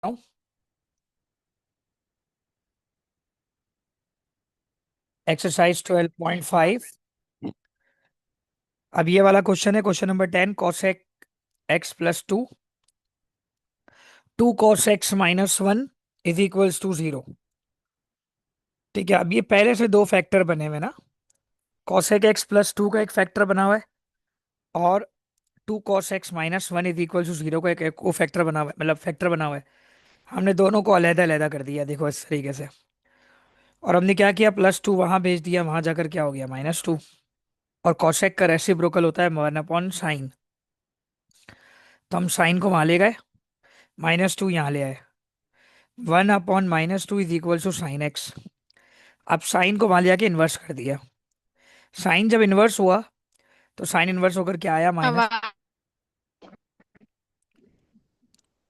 हूँ। एक्सरसाइज 12.5। अब ये वाला क्वेश्चन है, question number 10। Cosec x plus two, two cos x minus one is equals to zero. ठीक है, अब ये पहले से दो फैक्टर बने हुए ना। कॉसेक एक्स प्लस टू का एक फैक्टर बना हुआ है, और two cos x minus one is equal to zero का एक वो फैक्टर बना हुआ है, मतलब फैक्टर बना हुआ है। हमने दोनों को अलहदा अलहदा कर दिया, देखो इस तरीके से। और हमने क्या किया, प्लस टू वहां भेज दिया, वहां जाकर क्या हो गया, माइनस टू। और कॉसेक का रेसिप्रोकल होता है वन अपॉन साइन। तो हम साइन को वहां ले गए, माइनस टू यहाँ ले आए। One upon minus two is equal to sine x. अब साइन को वहां ले आके इन्वर्स कर दिया। साइन जब इन्वर्स हुआ तो साइन इन्वर्स होकर क्या आया, माइनस। आवाज।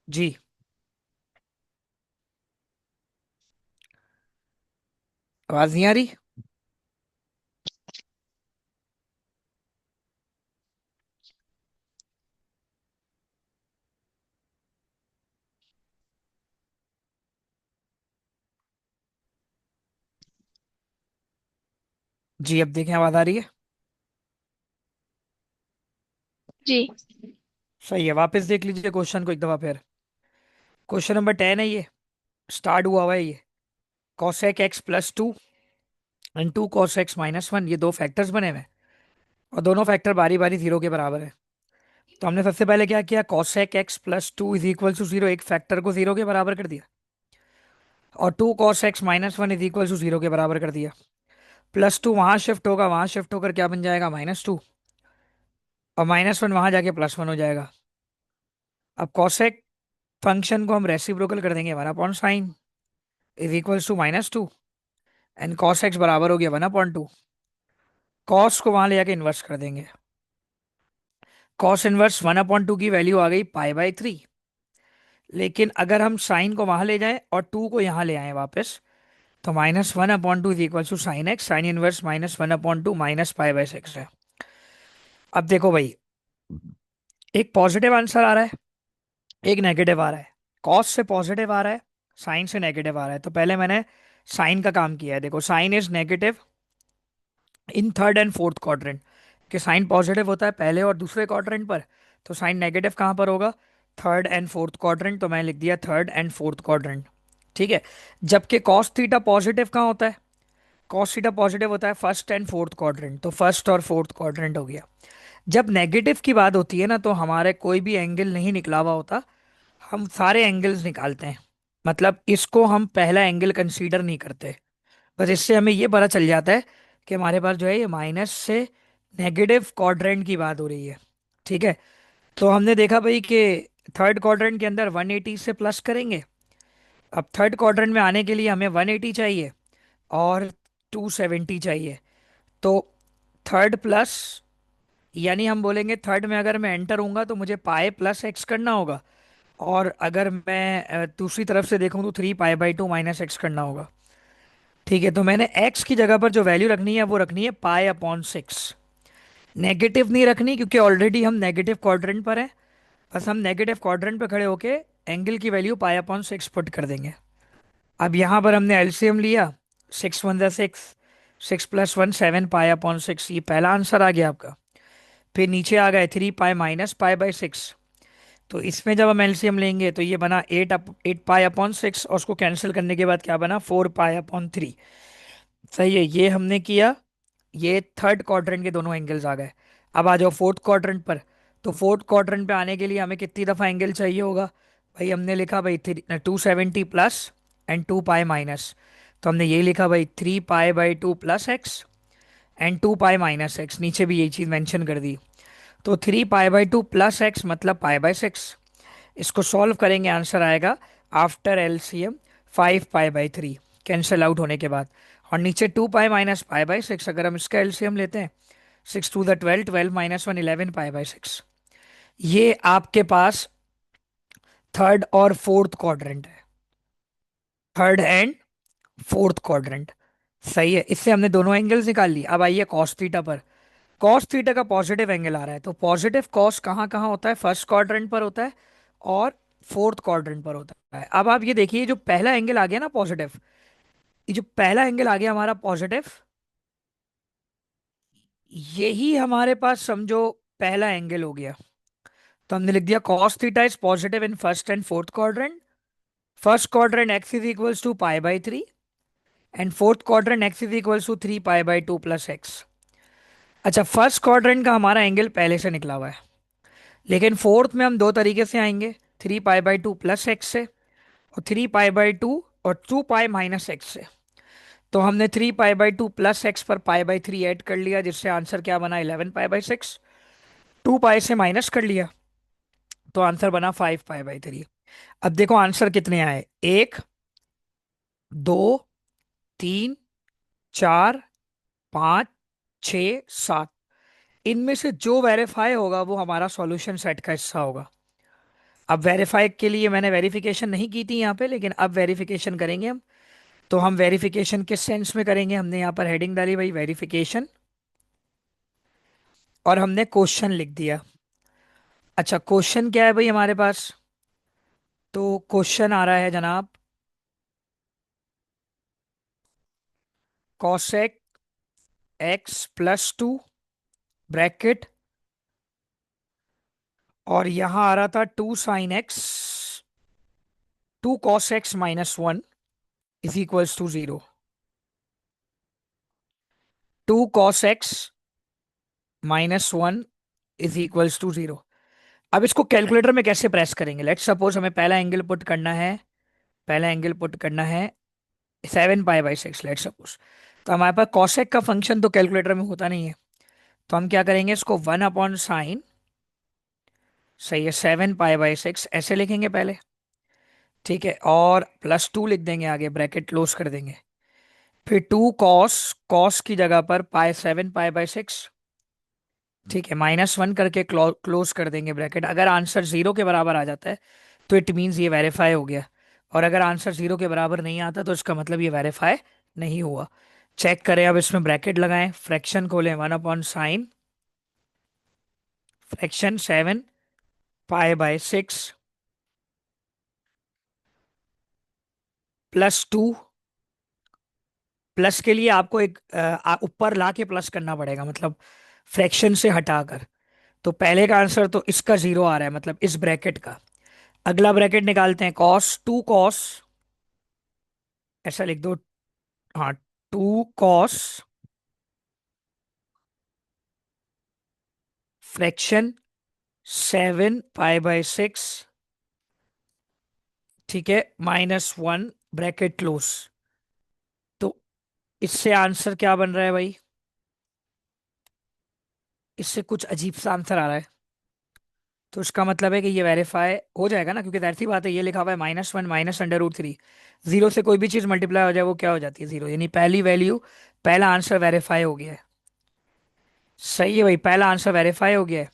जी। आवाज नहीं आ रही? जी, अब देखें, आवाज आ रही है? जी। सही है, वापस देख लीजिए क्वेश्चन को एक दफा फिर। क्वेश्चन नंबर 10 है ये, स्टार्ट हुआ हुआ है ये। Cosec x plus two and two cos x minus one, ये दो फैक्टर्स बने हुए हैं, और दोनों फैक्टर बारी बारी जीरो के बराबर है। तो हमने सबसे पहले क्या किया, cosec x plus two is equal to zero, एक फैक्टर को जीरो के बराबर कर दिया। और two cos x minus one is equal to zero के बराबर कर दिया। प्लस टू वहां शिफ्ट होगा, वहां शिफ्ट होकर क्या बन जाएगा, माइनस टू। और माइनस वन वहां जाके प्लस वन हो जाएगा। अब कॉसेक फंक्शन को हम रेसिप्रोकल कर देंगे, one upon sine is equals to minus two. And cos x बराबर हो गया वन अपॉन टू। कॉस को वहां ले जाके इन्वर्स कर देंगे। Cos inverse one upon to की वैल्यू आ गई पाई बाई थ्री। लेकिन अगर हम साइन को वहां ले जाएं और टू को यहाँ ले आए वापस, तो minus one upon two is equal to sine x. Sine inverse minus one upon two minus pi by six है। अब देखो भाई, एक पॉजिटिव आंसर आ रहा है, एक नेगेटिव आ रहा है। कॉस से पॉजिटिव आ रहा है, साइन से नेगेटिव आ रहा है। तो पहले मैंने साइन का काम किया है। देखो, sine is negative in third and fourth quadrant. कि साइन पॉजिटिव होता है पहले और दूसरे क्वाड्रेंट पर, तो साइन नेगेटिव कहाँ पर होगा, थर्ड एंड फोर्थ क्वाड्रेंट। तो मैंने लिख दिया थर्ड एंड फोर्थ क्वाड्रेंट। ठीक है। जबकि कॉस थीटा पॉजिटिव कहाँ होता है, कॉस थीटा पॉजिटिव होता है फर्स्ट एंड फोर्थ क्वाड्रेंट। तो फर्स्ट और फोर्थ क्वाड्रेंट हो गया। जब नेगेटिव की बात होती है ना, तो हमारे कोई भी एंगल नहीं निकला हुआ होता, हम सारे एंगल्स निकालते हैं। मतलब इसको हम पहला एंगल कंसीडर नहीं करते। बस इससे हमें ये पता चल जाता है कि हमारे पास जो है ये माइनस से नेगेटिव क्वाड्रेंट की बात हो रही है। ठीक है। तो हमने देखा भाई कि थर्ड क्वाड्रेंट के अंदर 180 से प्लस करेंगे। अब थर्ड क्वाड्रेंट में आने के लिए हमें 180 चाहिए और 270 चाहिए। तो थर्ड प्लस, यानी हम बोलेंगे थर्ड में अगर मैं एंटर हूंगा तो मुझे पाई प्लस एक्स करना होगा। और अगर मैं दूसरी तरफ से देखूं तो three pi by to minus x करना होगा। ठीक है। तो मैंने x की जगह पर जो वैल्यू रखनी है वो रखनी है पाई अपॉन सिक्स। नेगेटिव नहीं रखनी, क्योंकि ऑलरेडी हम नेगेटिव क्वाड्रेंट पर हैं। बस हम नेगेटिव क्वाड्रेंट पर खड़े होके एंगल की value pi upon six put कर देंगे। अब यहाँ पर हमने एलसीएम लिया, सिक्स वन ज़ा six, six plus one seven pi upon six, ये पहला आंसर आ गया आपका। फिर नीचे आ गए three pi minus pi by six. तो इसमें जब हम एलसीएम लेंगे तो ये बना एट पाई अपॉन सिक्स, और उसको कैंसिल करने के बाद क्या बना, फोर पाई अपॉन थ्री। सही है, ये हमने किया। ये थर्ड क्वाड्रेंट के दोनों एंगल्स आ गए। अब आ जाओ फोर्थ क्वाड्रेंट पर। तो फोर्थ क्वाड्रेंट पे आने के लिए हमें कितनी दफा एंगल चाहिए होगा, भाई हमने लिखा भाई three, 270 plus and two pi minus. तो हमने ये लिखा भाई three pi by two plus x and two pi minus x, नीचे भी यही चीज मेंशन कर दी। तो three pi by two plus x मतलब पाई बाई सिक्स। इसको सॉल्व करेंगे, आंसर आएगा after LCM five pi by three, cancel out होने के बाद। और नीचे two pi minus pi by six, अगर हम इसका एलसीएम लेते हैं, six to the twelve, twelve minus one, 11 pi by six. ये आपके पास थर्ड और फोर्थ क्वाड्रेंट है, थर्ड एंड फोर्थ क्वाड्रेंट। सही है, इससे हमने दोनों एंगल्स निकाल लिए। अब आइए कॉस थीटा पर। कॉस थीटा का पॉजिटिव एंगल आ रहा है, तो पॉजिटिव कॉस कहाँ कहाँ होता है, फर्स्ट क्वाड्रेंट पर होता है और फोर्थ क्वाड्रेंट पर होता है। अब आप ये देखिए, जो पहला एंगल आ गया ना पॉजिटिव, ये जो पहला एंगल आ गया हमारा पॉजिटिव, यही हमारे पास समझो पहला एंगल हो गया। तो हमने लिख दिया cos theta is positive in first and fourth quadrant. First quadrant x is equals to pi by three, and fourth quadrant x is equals to three pi by two plus x. अच्छा, first quadrant का हमारा angle पहले से निकला हुआ है, लेकिन fourth में हम दो तरीके से आएंगे, three pi by two plus x से, और थ्री पाई बाई टू और टू पाई माइनस एक्स से। तो हमने three pi by two plus x पर पाई बाई थ्री ऐड कर लिया, जिससे आंसर क्या बना, 11 पाई बाई 6। टू पाई से माइनस कर लिया, तो आंसर बना 5 पाई बाई 3। अब देखो आंसर कितने आए, एक, दो, तीन, चार, पाँच, छ, सात। इनमें से जो वेरीफाई होगा वो हमारा सॉल्यूशन सेट का हिस्सा होगा। अब वेरीफाई के लिए मैंने वेरिफिकेशन नहीं की थी यहाँ पे, लेकिन अब वेरिफिकेशन करेंगे हम। तो हम वेरिफिकेशन किस सेंस में करेंगे, हमने यहाँ पर हेडिंग डाली भाई वेरिफिकेशन, और हमने क्वेश्चन लिख दिया। अच्छा, क्वेश्चन क्या है भाई हमारे पास, तो क्वेश्चन आ रहा है जनाब, cosec x plus two bracket, और यहां आ रहा था two sine x, two cos x minus one is equals to zero. Two cos x minus one is equals to zero. अब इसको कैलकुलेटर में कैसे प्रेस करेंगे, लेट्स सपोज हमें पहला एंगल पुट करना है, पहला एंगल पुट करना है 7 पाई बाई 6, लेट्स सपोज। तो हमारे पास कॉसेक का फंक्शन तो कैलकुलेटर में होता नहीं है, तो हम क्या करेंगे, इसको 1/साइन, सही है, 7 पाई बाई 6 ऐसे लिखेंगे पहले, ठीक है, और प्लस टू लिख देंगे आगे, ब्रैकेट क्लोज कर देंगे। फिर टू कॉस, कॉस की जगह पर पाई 7 पाई बाई 6, ठीक है, माइनस वन करके क्लोज कर देंगे ब्रैकेट। अगर आंसर जीरो के बराबर आ जाता है तो इट मीन्स ये वेरीफाई हो गया, और अगर आंसर जीरो के बराबर नहीं आता तो इसका मतलब ये वेरीफाई नहीं हुआ। चेक करें, अब इसमें ब्रैकेट लगाएं, फ्रैक्शन खोलें, one by sine fraction 7 pi by 6 plus two. Plus के लिए आपको एक ऊपर ला के प्लस करना पड़ेगा, मतलब फ्रैक्शन से हटाकर। तो पहले का आंसर तो इसका जीरो आ रहा है, मतलब इस ब्रैकेट का। अगला ब्रैकेट निकालते हैं, कॉस, टू कॉस, ऐसा लिख दो, हाँ, two cos fraction 7 pi by 6, ठीक है, माइनस वन ब्रैकेट क्लोज। तो इससे आंसर क्या बन रहा है भाई, इससे कुछ अजीब सा आंसर आ रहा है। तो इसका मतलब है कि ये वेरीफाई हो जाएगा ना, क्योंकि जाहिर सी बात है, ये लिखा हुआ है -1 माइनस अंडर रूट 3। जीरो से कोई भी चीज मल्टीप्लाई हो जाए वो क्या हो जाती है, जीरो, यानी पहली वैल्यू, पहला आंसर वेरीफाई हो गया है। सही है भाई, पहला आंसर वेरीफाई हो गया है।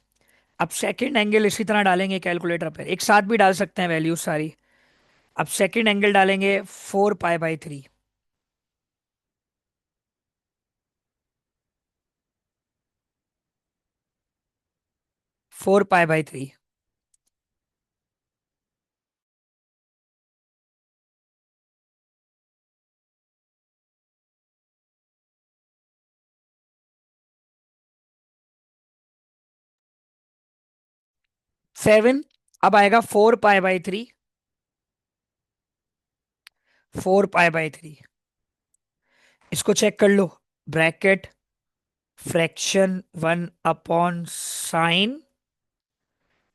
अब सेकंड एंगल इसी तरह डालेंगे कैलकुलेटर पर, एक साथ भी डाल सकते हैं वैल्यूज सारी। अब सेकंड एंगल डालेंगे 4 पाई बाई 3, 4 पाई बाई 3। 7, अब आएगा 4 पाई बाई 3, 4 पाई बाई 3। इसको चेक कर लो, ब्रैकेट फ्रैक्शन 1/साइन,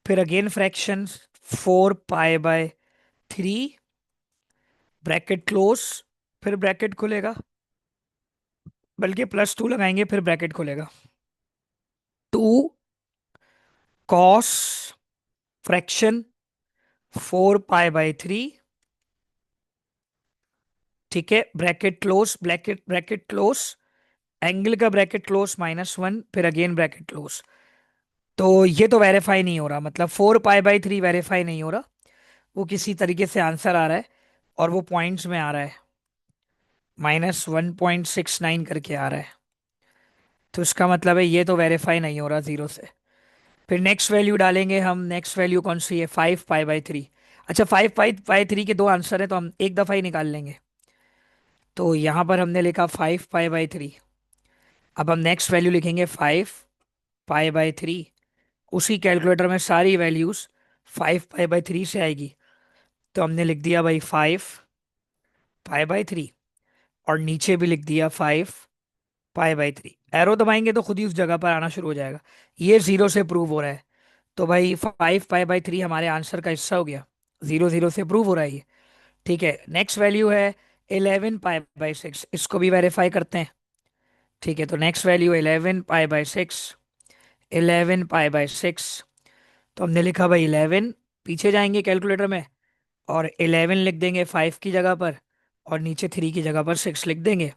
फिर again fraction 4 pi by 3, bracket close, फिर ब्रैकेट खुलेगा, बल्कि प्लस टू लगाएंगे फिर ब्रैकेट खुलेगा, two cos fraction 4 pi by 3, ठीक है, bracket close, bracket bracket close, angle का ब्रैकेट क्लोज -1, फिर अगेन ब्रैकेट क्लोज। तो ये तो वेरीफाई नहीं हो रहा, मतलब 4 पाई बाई 3 वेरीफाई नहीं हो रहा, वो किसी तरीके से आंसर आ रहा है, और वो पॉइंट्स में आ रहा है, -1.69 करके आ रहा है। तो इसका मतलब है ये तो वेरीफाई नहीं हो रहा जीरो से। फिर नेक्स्ट वैल्यू डालेंगे हम, नेक्स्ट वैल्यू कौन सी है, 5 पाई बाई 3। अच्छा, 5 पाई 3 के दो आंसर है तो हम एक दफा ही निकाल लेंगे। तो यहाँ पर हमने लिखा 5 पाई बाई 3। अब हम नेक्स्ट वैल्यू लिखेंगे 5 पाई बाई 3। उसी कैलकुलेटर में सारी वैल्यूज 5 पाई बाई 3 से आएगी। तो हमने लिख दिया भाई 5 पाई बाई 3, और नीचे भी लिख दिया 5 पाई बाई 3। एरो दबाएंगे तो खुद ही उस जगह पर आना शुरू हो जाएगा। ये जीरो से प्रूव हो रहा है। तो भाई 5 पाई बाई 3 हमारे आंसर का हिस्सा हो गया। जीरो जीरो से प्रूव हो रहा है ये। ठीक है, नेक्स्ट वैल्यू है 11 पाई बाई 6। इसको भी वेरीफाई करते हैं। ठीक है, तो next value 11 pi by 6। 11 pi by 6। तो हमने लिखा भाई 11, पीछे जाएंगे कैलकुलेटर में और 11 लिख देंगे 5 की जगह पर, और नीचे 3 की जगह पर 6 लिख देंगे।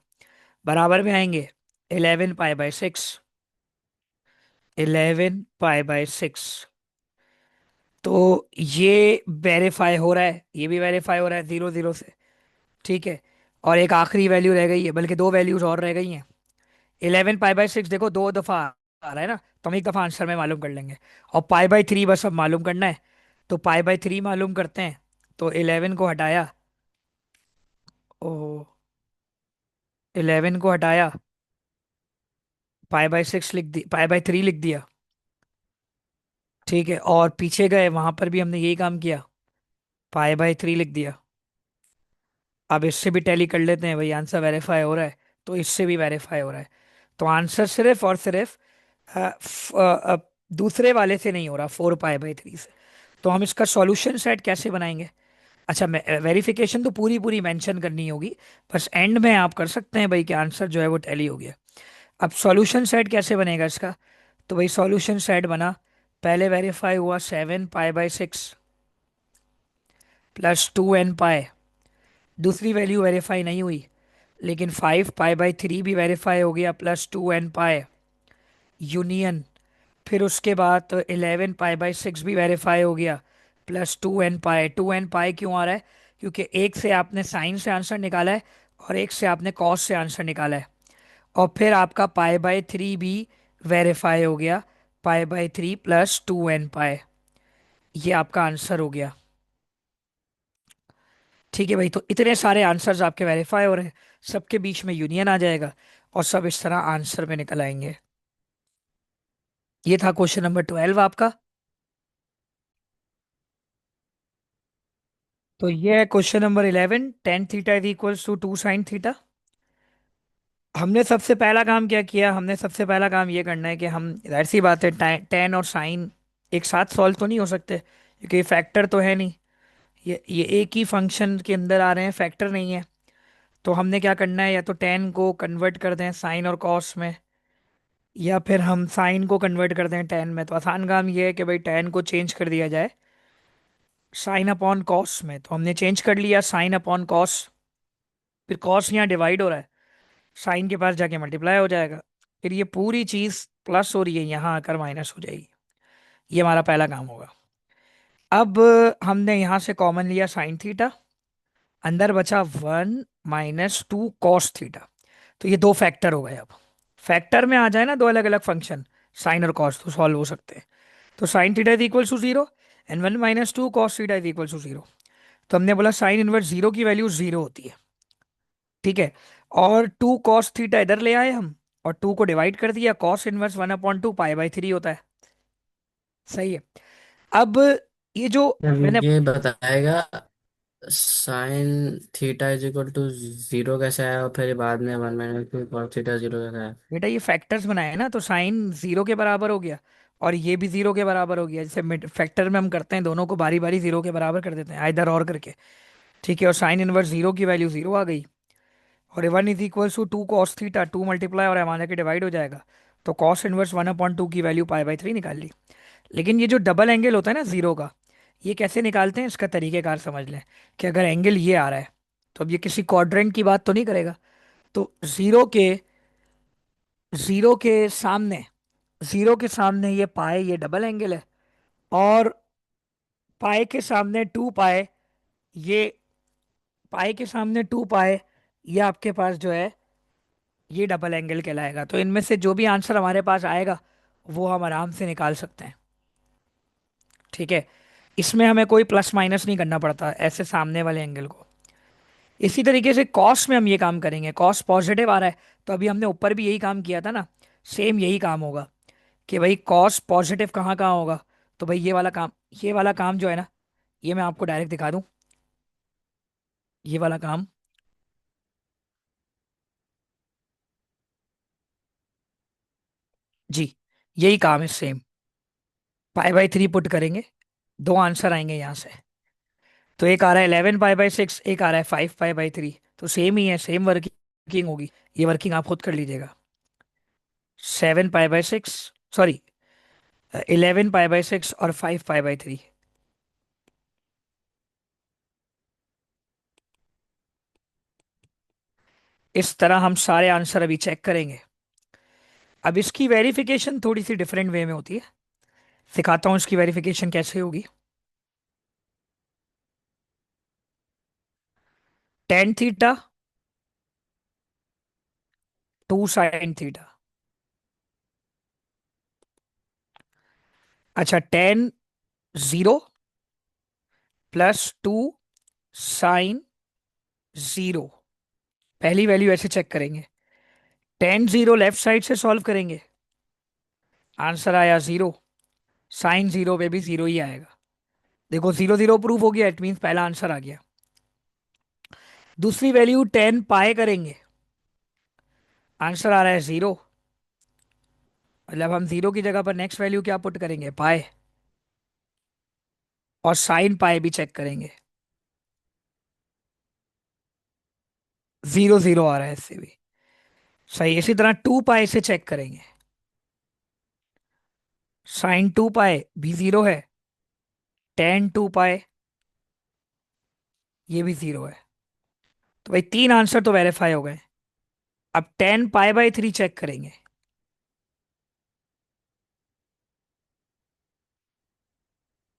बराबर में आएंगे 11 पाई बाई 6। 11 pi by 6। तो ये वेरीफाई हो रहा है, ये भी वेरीफाई हो रहा है जीरो जीरो से। ठीक है, और एक आखिरी वैल्यू रह गई है, बल्कि दो वैल्यूज और रह गई हैं। 11 पाई बाई 6 देखो दो दफा आ रहा है ना, तो हम एक दफा आंसर में मालूम कर लेंगे। और पाई बाई 3 बस अब मालूम करना है। तो पाई बाई 3 मालूम करते हैं। तो 11 को हटाया। ओ, 11 को हटाया, पाई बाई 6 लिख दी, पाई बाई 3 लिख दिया। ठीक है, और पीछे गए वहां पर भी हमने यही काम किया, पाई बाई 3 लिख दिया। अब इससे भी टैली कर लेते हैं भाई, आंसर वेरीफाई हो रहा है। तो इससे भी वेरीफाई हो रहा है। तो आंसर सिर्फ और सिर्फ दूसरे वाले से नहीं हो रहा, 4 पाई बाई 3 से। तो हम इसका सॉल्यूशन सेट कैसे बनाएंगे? अच्छा, वेरिफिकेशन तो पूरी पूरी मेंशन करनी होगी। बस एंड में आप कर सकते हैं भाई कि आंसर जो है वो टैली हो गया। अब सॉल्यूशन सेट कैसे बनेगा इसका? तो भाई सॉल्यूशन सेट बना, पहले वेरीफाई हुआ 7 पाई बाई 6 +2 n पाई। दूसरी वैल्यू वेरीफाई नहीं हुई, लेकिन 5 पाई बाई 3 भी वेरीफाई हो गया, +2 n पाई यूनियन। फिर उसके बाद 11 पाई बाई 6 भी वेरीफाई हो गया, +2 n पाई। 2 n पाई क्यों आ रहा है? क्योंकि एक से आपने साइन से आंसर निकाला है और एक से आपने कॉस से आंसर निकाला है। और फिर आपका पाई बाई 3 भी वेरीफाई हो गया, पाई बाई 3 +2 n पाई। ये आपका आंसर हो गया। ठीक है भाई, तो इतने सारे आंसर्स आपके वेरीफाई हो रहे हैं, सबके बीच में यूनियन आ जाएगा और सब इस तरह आंसर में निकल आएंगे। ये था क्वेश्चन नंबर 12 आपका। तो ये है क्वेश्चन नंबर 11, tan θ = 2 sin θ। हमने सबसे पहला काम क्या किया? हमने सबसे पहला काम ये करना है कि हम, जाहिर सी बात है, टेन और साइन एक साथ सॉल्व तो नहीं हो सकते, क्योंकि फैक्टर तो है नहीं। ये एक ही फंक्शन के अंदर आ रहे हैं, फैक्टर नहीं है। तो हमने क्या करना है, या तो टेन को कन्वर्ट कर दें साइन और कॉस में, या फिर हम साइन को कन्वर्ट कर दें टेन में। तो आसान काम ये है कि भाई टेन को चेंज कर दिया जाए साइन अपॉन कॉस में। तो हमने चेंज कर लिया साइन अपॉन कॉस। फिर कॉस यहाँ डिवाइड हो रहा है, साइन के पास जाके मल्टीप्लाई हो जाएगा। फिर ये पूरी चीज प्लस हो रही है, यहाँ आकर माइनस हो जाएगी। ये हमारा पहला काम होगा। अब हमने यहाँ से कॉमन लिया साइन θ, अंदर बचा 1 - 2 cos θ। तो ये दो फैक्टर हो गए। अब फैक्टर में आ जाए ना दो अलग अलग फंक्शन, साइन और कॉस, तो सॉल्व हो सकते हैं। तो sin θ = 0 एंड 1 - 2 cos θ = 0। तो हमने बोला साइन इनवर्स जीरो की वैल्यू जीरो होती है। ठीक है, और 2 cos θ इधर ले आए हम, और 2 को डिवाइड कर दिया, कॉस इनवर्स 1/2 पाई बाई 3 होता है। सही है। अब ये जो मैंने, अब ये बताएगा sin θ = 0 कैसे आया, और फिर बाद में 1 - 2 cos θ 0 कैसे आया। बेटा ये फैक्टर्स बनाए हैं ना, तो साइन जीरो के बराबर हो गया और ये भी जीरो के बराबर हो गया। जैसे फैक्टर में हम करते हैं, दोनों को बारी बारी जीरो के बराबर कर देते हैं, इधर और करके। ठीक है, और साइन इनवर्स जीरो की वैल्यू जीरो आ गई। और 1 = 2 cos θ, 2 मल्टीप्लाई और हमारे के डिवाइड हो जाएगा। तो कॉस इनवर्स 1/2 की वैल्यू पाई बाई 3 निकाल ली। लेकिन ये जो डबल एंगल होता है ना जीरो का, ये कैसे निकालते हैं इसका तरीकेकार समझ लें। कि अगर एंगल ये आ रहा है, तो अब ये किसी क्वाड्रेंट की बात तो नहीं करेगा। तो जीरो के सामने ये पाए, ये डबल एंगल है। और पाए के सामने 2 पाए, ये पाए के सामने 2 पाए, ये आपके पास जो है ये डबल एंगल कहलाएगा। तो इनमें से जो भी आंसर हमारे पास आएगा वो हम आराम से निकाल सकते हैं। ठीक है, इसमें हमें कोई प्लस माइनस नहीं करना पड़ता ऐसे सामने वाले एंगल को। इसी तरीके से कॉस में हम ये काम करेंगे, कॉस पॉजिटिव आ रहा है तो अभी हमने ऊपर भी यही काम किया था ना, सेम यही काम होगा कि भाई कॉस पॉजिटिव कहाँ कहाँ होगा। तो भाई ये वाला काम जो है ना, ये मैं आपको डायरेक्ट दिखा दूं, ये वाला काम। जी, यही काम है सेम। पाई बाई 3 पुट करेंगे, दो आंसर आएंगे यहाँ से। तो एक आ रहा है 11 पाई बाई 6, एक आ रहा है 5 पाई बाई 3। तो सेम ही है, सेम वर्किंग होगी। ये वर्किंग आप खुद कर लीजिएगा। 7 pi by 6, sorry 11 pi by 6 और 5 पाई बाई 3। इस तरह हम सारे आंसर अभी चेक करेंगे। अब इसकी वेरिफिकेशन थोड़ी सी डिफरेंट वे में होती है, सिखाता हूँ इसकी वेरिफिकेशन कैसे होगी। tan theta 2 sin theta. अच्छा, tan 0 +2 sin 0। पहली वैल्यू ऐसे चेक करेंगे। tan 0 लेफ्ट साइड से सॉल्व करेंगे, आंसर आया 0। sin 0 पे भी 0 ही आएगा। देखो 0 0 प्रूफ हो गया, इट मीन्स पहला आंसर आ गया। दूसरी वैल्यू 10 पाई करेंगे, आंसर आ रहा है 0। मतलब हम 0 की जगह पर नेक्स्ट वैल्यू क्या पुट करेंगे, पाई। और साइन पाई भी चेक करेंगे, 0 0 आ रहा है इससे भी। सही। इसी तरह 2 पाई से चेक करेंगे, sin 2 पाई भी 0 है, tan 2 पाई ये भी 0 है। तो भाई तीन आंसर तो वेरीफाई हो गए। अब 10 पाई बाई 3 चेक करेंगे,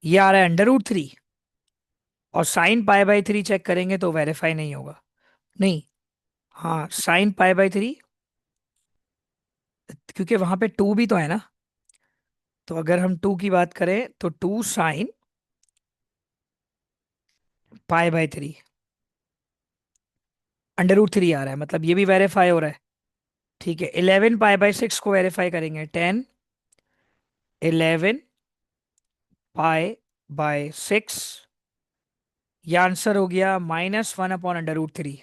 ये आ रहा है √3। और sin पाई बाई 3 चेक करेंगे तो वेरीफाई नहीं होगा। नहीं, हाँ sin पाई बाई 3, क्योंकि वहां पे 2 भी तो है ना। तो अगर हम 2 की बात करें तो 2 sin पाई बाई 3, √3 आ रहा है, मतलब ये भी वेरीफाई हो रहा है। ठीक है, 11 पाई बाई 6 को वेरीफाई करेंगे। 10 11 पाई बाई 6, ये आंसर हो गया -1/√3।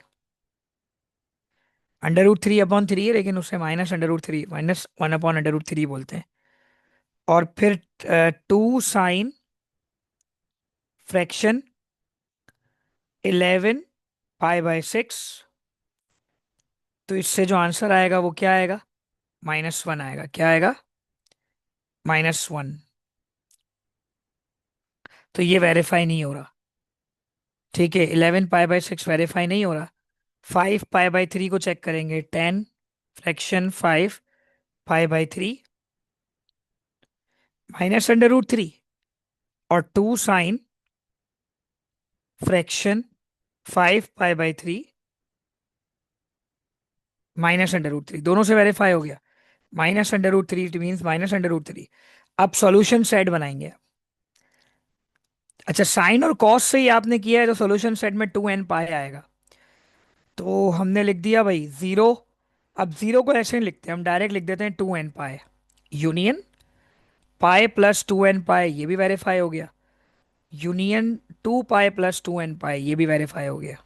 √3/3 है, लेकिन उसे -√3 -1/√3 बोलते हैं। और फिर 2 sin फ्रैक्शन 11 पाई बाई 6। तो इससे जो आंसर आएगा वो क्या आएगा, -1 आएगा। क्या आएगा, -1। तो ये वेरीफाई नहीं हो रहा। ठीक है, 11 पाई बाई 6 वेरीफाई नहीं हो रहा। 5 पाई बाई 3 को चेक करेंगे। 10 फ्रैक्शन 5 पाई बाई 3 -√3। और 2 sin फ्रैक्शन 5 पाई बाई 3 -√3, दोनों से वेरीफाई हो गया। -√3 इट मीन्स -√3। अब सॉल्यूशन सेट बनाएंगे। अच्छा, साइन और कॉस से ही आपने किया है तो सॉल्यूशन सेट में 2n पाई आएगा। तो हमने लिख दिया भाई 0। अब 0 को ऐसे नहीं लिखते, हम डायरेक्ट लिख देते हैं 2n पाई यूनियन पाई +2n पाई, ये भी वेरीफाई हो गया। यूनियन 2 पाई +2n पाई, ये भी वेरीफाई हो गया।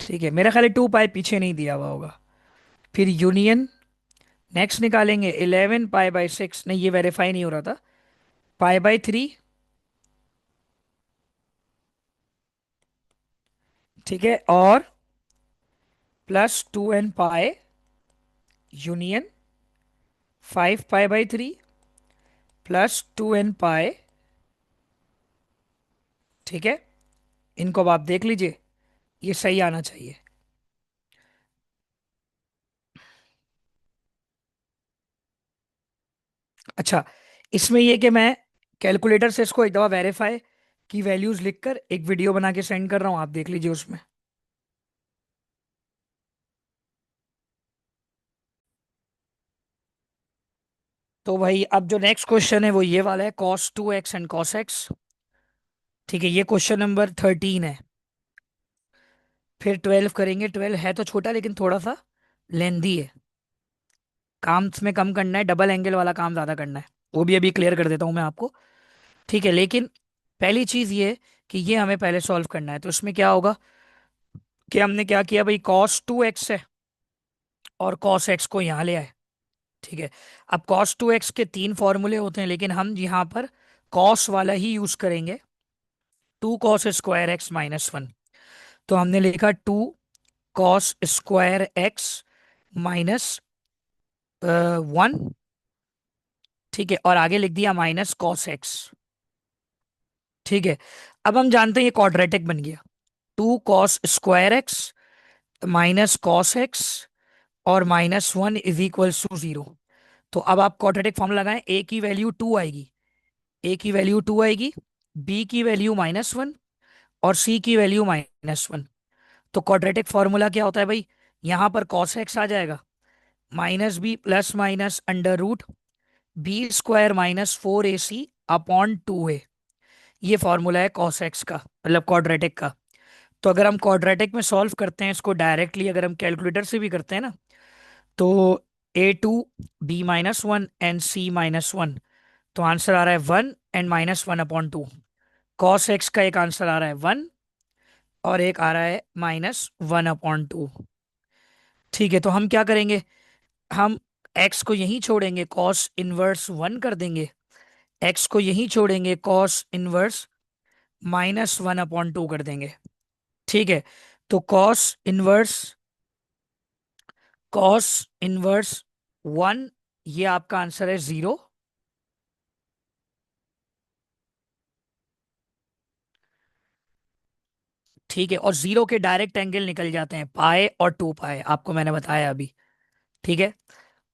ठीक है, मेरा ख्याल है 2 पाई पीछे नहीं दिया हुआ होगा। फिर यूनियन नेक्स्ट निकालेंगे 11 पाई बाई 6, नहीं ये वेरीफाई नहीं हो रहा था। पाई बाई 3, ठीक है, और +2n pi union 5 pi by 3 +2n पाई। ठीक है, इनको अब आप देख लीजिए, ये सही आना चाहिए। अच्छा, इसमें ये कि मैं कैलकुलेटर से इसको एक दफा वेरीफाई की वैल्यूज लिखकर एक वीडियो बना के सेंड कर रहा हूँ, आप देख लीजिए उसमें। तो भाई अब जो नेक्स्ट क्वेश्चन है वो ये वाला है, cos 2x and cos x। ठीक है, ये क्वेश्चन नंबर 13 है। फिर 12 करेंगे। 12 है तो छोटा लेकिन थोड़ा सा लेंदी है। काम इसमें कम करना है, डबल एंगल वाला काम ज्यादा करना है। वो भी अभी क्लियर कर देता हूँ मैं आपको। ठीक है, लेकिन पहली चीज ये है कि ये हमें पहले सॉल्व करना है। तो इसमें क्या होगा कि हमने क्या किया भाई, cos 2x है और cos x को यहाँ ले आए। ठीक है। अब cos 2x के तीन फॉर्मूले होते हैं, लेकिन हम यहाँ पर cos वाला ही यूज करेंगे। 2 cos स्क्वायर x - 1। तो हमने लिखा 2 cos स्क्वायर x - 1। ठीक है, और आगे लिख दिया -cos x। ठीक है। अब हम जानते हैं ये क्वाड्रेटिक बन गया। 2 cos square x -cos x और -1 = 0। तो अब आप क्वाड्रेटिक फॉर्मूला लगाएं। ए की वैल्यू 2 आएगी। ए की वैल्यू 2 आएगी। बी की वैल्यू -1 और सी की वैल्यू -1। तो क्वाड्रेटिक फॉर्मूला क्या होता है भाई, यहाँ पर cos x आ जाएगा, -b plus minus √b² - 4ac/2a। ये फॉर्मूला है cos x का, मतलब क्वाड्रेटिक का। तो अगर हम क्वाड्रेटिक में सॉल्व करते हैं इसको डायरेक्टली, अगर हम कैलकुलेटर से भी करते हैं ना, तो a2 b - 1 and c - 1। तो आंसर आ रहा है 1 एंड -1/2। cos x का एक आंसर आ रहा है 1 और एक आ रहा है -1/2। ठीक है, तो हम क्या करेंगे, हम x को यहीं छोड़ेंगे, cos 1 कर देंगे। x को यहीं छोड़ेंगे, cos 1 -1/2 कर देंगे। ठीक है। तो cos 1 ये आपका आंसर है 0। ठीक है, और 0 के डायरेक्ट एंगल निकल जाते हैं, पाए और 2 पाए, आपको मैंने बताया अभी। ठीक है।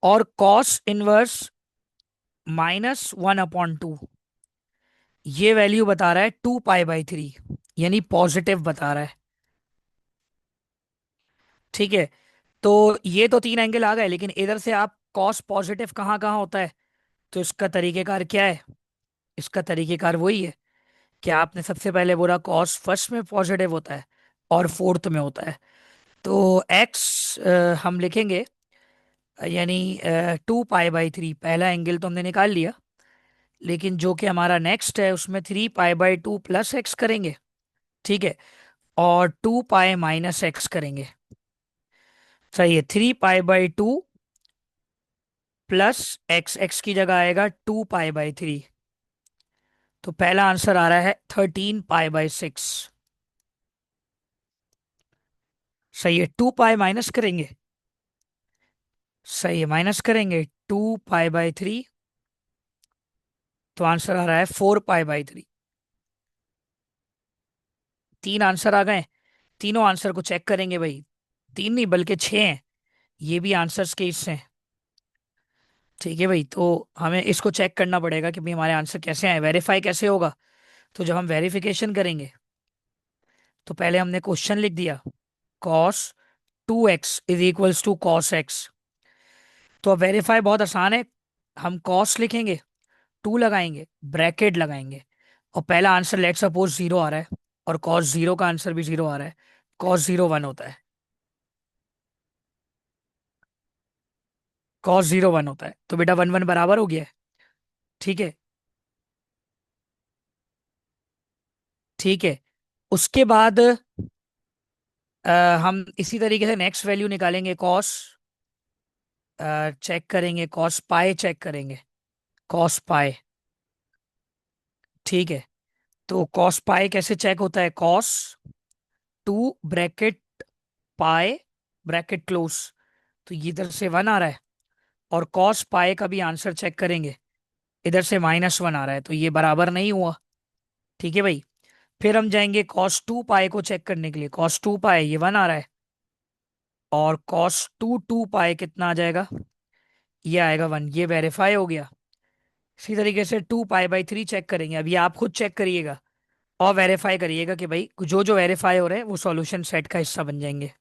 और cos 1 -1/2 ये वैल्यू बता रहा है 2 पाई/3, यानी पॉजिटिव बता रहा है। ठीक है। तो ये तो तीन एंगल आ गए, लेकिन इधर से आप कॉस पॉजिटिव कहाँ कहाँ होता है, तो इसका तरीकेकार क्या है। इसका तरीकेकार वही है कि आपने सबसे पहले बोला कॉस फर्स्ट में पॉजिटिव होता है और फोर्थ में होता है। तो एक्स हम लिखेंगे, यानी 2 पाई/3 पहला एंगल तो हमने निकाल लिया। लेकिन जो कि हमारा नेक्स्ट है उसमें 3 पाई/2 प्लस एक्स करेंगे। ठीक है। और 2 पाई - एक्स करेंगे। सही है, 3 पाई/2 प्लस एक्स, एक्स की जगह आएगा 2 पाई/3। तो पहला आंसर आ रहा है 13 पाई/6। सही है, 2 पाई माइनस करेंगे। सही है, माइनस करेंगे 2 पाई/3। तो आंसर आ रहा है 4 पाई/3। तीन आंसर आ गए। तीनों आंसर को चेक करेंगे भाई। तीन नहीं बल्कि छह हैं, ये भी आंसर्स के हिस्से हैं। ठीक है भाई, तो हमें इसको चेक करना पड़ेगा कि भाई हमारे आंसर कैसे आए, वेरीफाई कैसे होगा। तो जब हम वेरिफिकेशन करेंगे तो पहले हमने क्वेश्चन लिख दिया, cos 2x = cos x। तो अब वेरीफाई बहुत आसान है। हम cos लिखेंगे, 2 लगाएंगे, ब्रैकेट लगाएंगे, और पहला आंसर लेट सपोज 0 आ रहा है, और cos 0 का आंसर भी 0 आ रहा है। cos 0 1 होता है। cos 0 1 होता है, तो बेटा 1 1 बराबर हो गया है। ठीक है। ठीक है, उसके बाद हम इसी तरीके से नेक्स्ट वैल्यू निकालेंगे, कॉस चेक करेंगे, कॉस पाए चेक करेंगे, कॉस पाए। ठीक है। तो कॉस पाए कैसे चेक होता है, कॉस 2 ब्रैकेट पाए ब्रैकेट क्लोज। तो ये इधर से 1 आ रहा है, और कॉस पाए का भी आंसर चेक करेंगे, इधर से -1 आ रहा है, तो ये बराबर नहीं हुआ। ठीक है भाई। फिर हम जाएंगे cos 2 पाए को चेक करने के लिए, cos 2 पाए ये 1 आ रहा है, और cos 2 2 पाए कितना आ जाएगा, ये आएगा 1, ये वेरीफाई हो गया। इसी तरीके से 2 पाई/3 चेक करेंगे, अभी आप खुद चेक करिएगा और वेरीफाई करिएगा कि भाई जो जो वेरीफाई हो रहे हैं वो सॉल्यूशन सेट का हिस्सा बन जाएंगे।